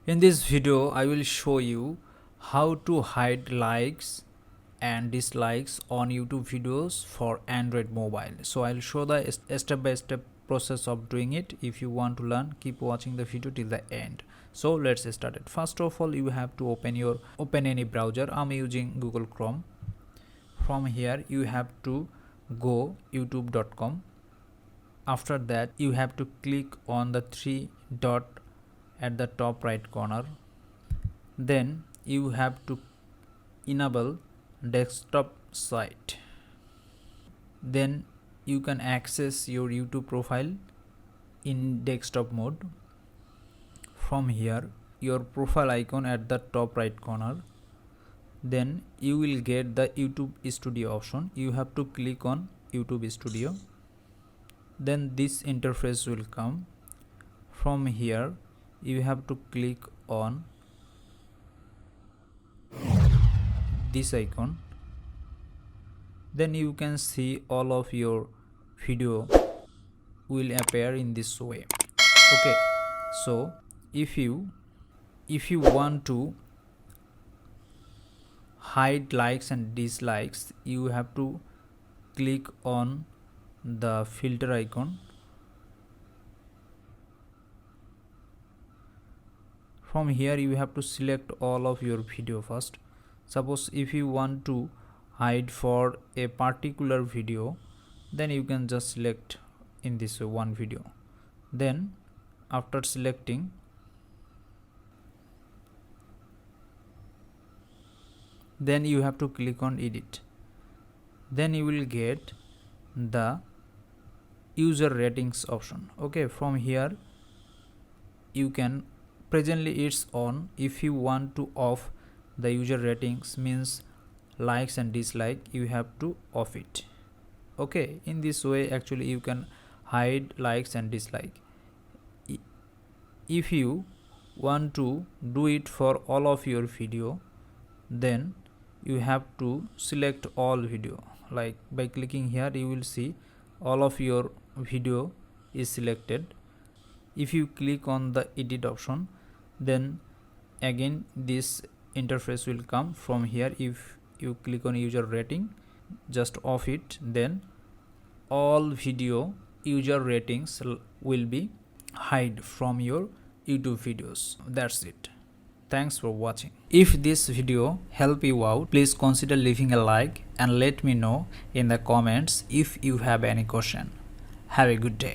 In this video, I will show you how to hide likes and dislikes on YouTube videos for Android mobile. So I'll show the step-by-step process of doing it. If you want to learn, keep watching the video till the end. So let's start it. First of all, you have to open any browser. I'm using Google Chrome. From here, you have to go youtube.com. After that, you have to click on the three dot at the top right corner. Then you have to enable desktop site. Then you can access your YouTube profile in desktop mode. From here, your profile icon at the top right corner. Then you will get the YouTube Studio option. You have to click on YouTube Studio. Then this interface will come. From here, you have to click on this icon. Then you can see all of your video will appear in this way. Okay, so if you want to hide likes and dislikes, you have to click on the filter icon. From here, you have to select all of your video first. Suppose if you want to hide for a particular video, then you can just select in this one video. Then after selecting, then you have to click on edit. Then you will get the user ratings option. Okay, from here you can, presently it's on. If you want to off the user ratings, means likes and dislike, you have to off it. Okay, in this way actually you can hide likes and dislike. If you want to do it for all of your video, then you have to select all video. Like by clicking here, you will see all of your video is selected. If you click on the edit option, then again this interface will come. From here, if you click on user rating, just off it, then all video user ratings will be hide from your YouTube videos. That's it. Thanks for watching. If this video helped you out, please consider leaving a like and let me know in the comments if you have any question. Have a good day.